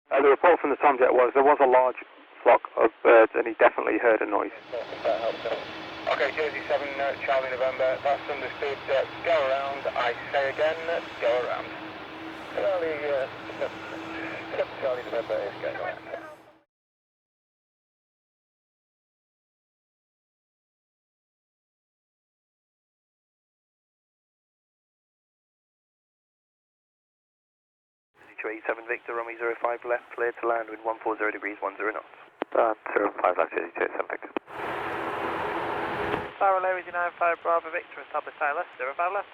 The report from the Tomjet was there was a large flock of birds and he definitely heard a noise. That helps him. Okay, Jersey 7, Charlie November, that's understood. Go around, I say again, go around. Charlie November is going around. Jersey 7 Victor, Romeo 05 left, cleared to land with 140 degrees, 10 knots. 05 left, Jersey 7 Victor. Barrel Air, Easy 95 Bravo Victor, established high left, 05 left.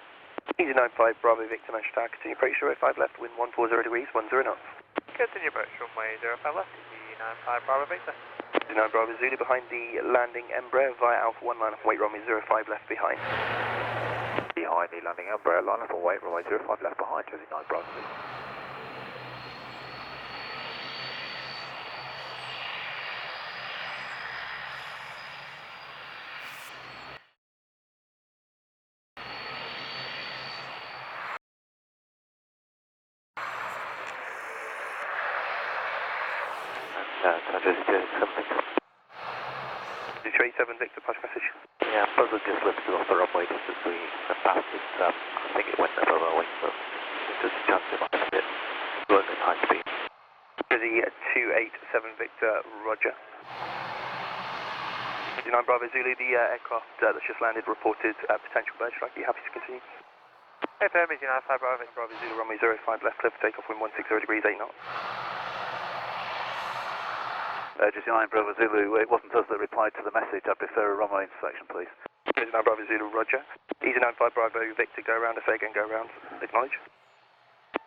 Easy 95 Bravo Victor, mesh attack, continue approach 05 left, wind 140 degrees, 10 knots. Continue approach runway 05 left, Easy 95 Bravo Victor. Easy 9 Bravo Zulu behind the landing Embraer via Alpha 1 line up and wait, Romeo 05 left behind. Behind the landing Embraer, line up and wait, runway 05 left behind, Jersey 9 Bravo Zulu. Jersey 7 Victor, push message. Yeah, Buzzard just lifted off the runway just as we went past it. I think it went over our wing, but there's a chance it might have been blowing at high speed. Jersey 287 Victor, roger. Jersey 9 Bravo Zulu, the aircraft that's just landed reported potential bird strike. Are you happy to continue? Hey, firm, Easy 95 Bravo Victor. Bravo Zulu, Romeo 05 left, clear for takeoff, wind 160 degrees, 8 knots. Jersey 9 Bravo Zulu, it wasn't us that replied to the message. I prefer a runway inspection, please. Jersey 9 Bravo Zulu, roger. Easy 95 Bravo Victor, go around, say again, go around. Acknowledge.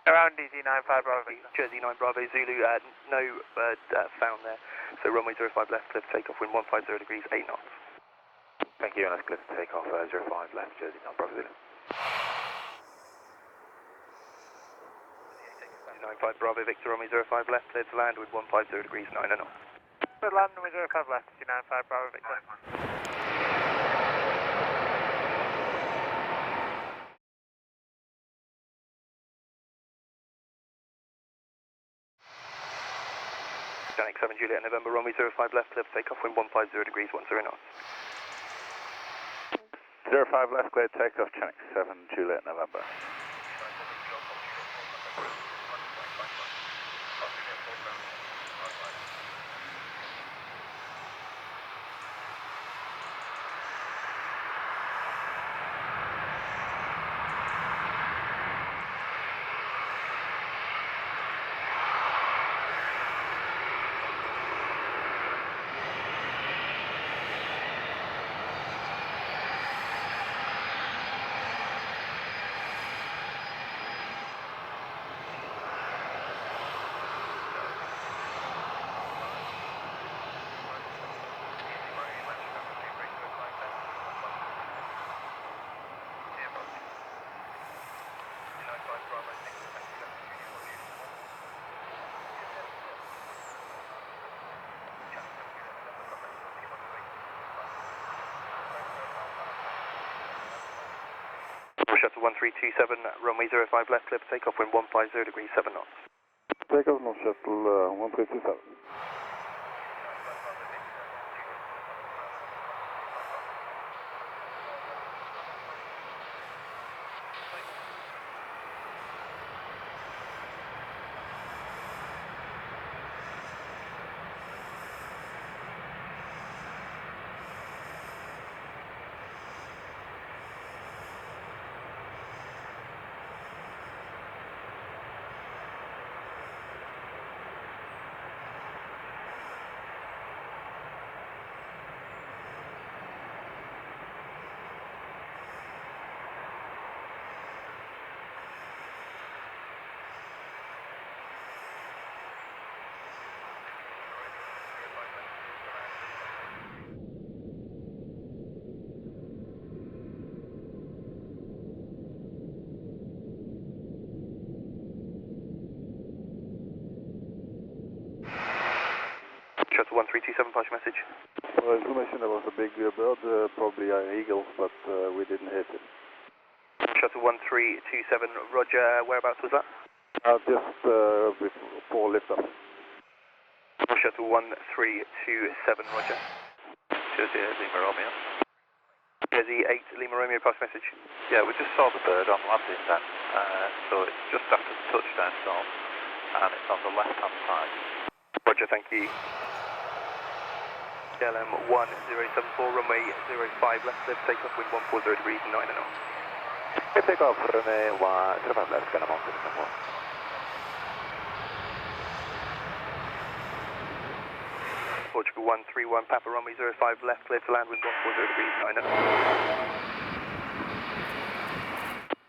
Around Easy 95 Bravo Victor. Jersey 9 Bravo Zulu, no bird found there. So runway 05 left, clear for takeoff, wind 150 degrees, 8 knots. Thank you, and that's clear for takeoff, 05 left, Jersey 9 Bravo Zulu. 95 Bravo Victor, Romeo 05 left, cleared to land with 150 degrees, 9 knots. Good land, runway 05 left, Easy 95 Bravo Victor. Janik 7 Juliet November, Romeo 05 left, clear for takeoff, wind 150 degrees, 10 knots. 05 left, cleared takeoff, Janik 7 Juliet November. Shuttle 1327, runway 05 left, clear for takeoff, wind 150 degrees, 7 knots. Takeoff, no shuttle 1327. Shuttle 1327, push message. Information there was a big bird, probably an eagle, but we didn't hit it. Shuttle 1327, roger, whereabouts was that? Just before liftoff. Shuttle 1327, roger. Jersey 8 Lima Romeo. Jersey 8 Lima Romeo, pass message. Yeah, we just saw the bird on landing then, so it's just after the touchdown zone, and it's on the left-hand side. Roger, thank you. KLM 1074, runway 05 left, lift, takeoff, wind 140 degrees, 9 knots. Takeoff, runway 05 left, KLM 1074. Portugal 131, Papa runway 05 left, clear to land, wind 140 degrees, 9 knots.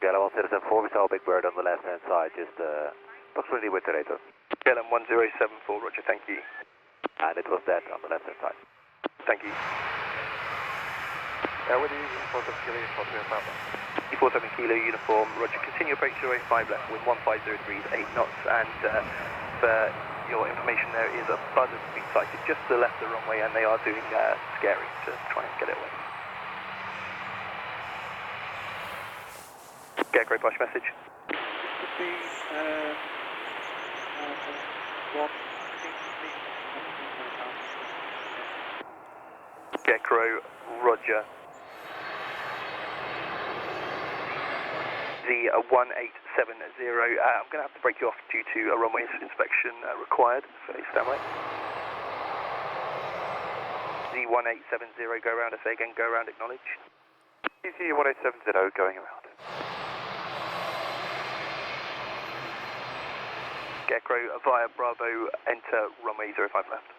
KLM 1074, we saw a big bird on the left-hand side, just approximately with the radar. KLM 1074, roger, thank you. And it was dead on the left-hand side. Thank you. What is E47 Kilo Uniform, Papa? E47 Kilo Uniform, roger, continue approach 05 left, wind 150 degrees, 8 knots, and for your information there is a Buzzard being sighted just to the left of the runway, and they are doing scary to try and get it away. Scarecrow, push message. Scarecrow, roger. The 1870, I'm going to have to break you off due to a runway inspection required, so stand by. The 1870, go around, I say again, go around, acknowledge. CC 1870 going around. Scarecrow via Bravo, enter runway 05 left.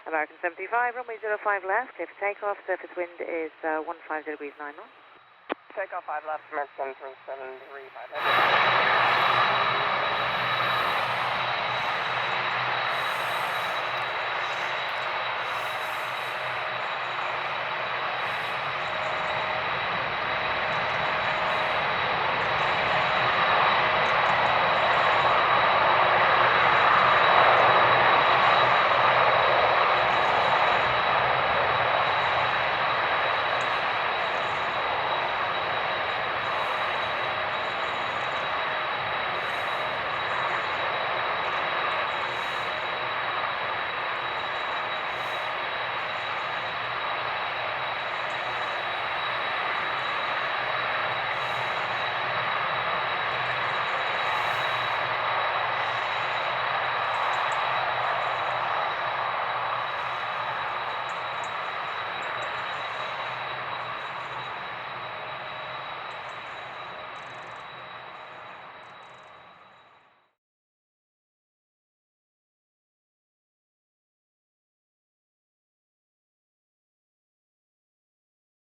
American 75, runway 05 left, clear for takeoff, surface wind is 150 degrees 9 knots. Takeoff 5 left, American 373, 5 left.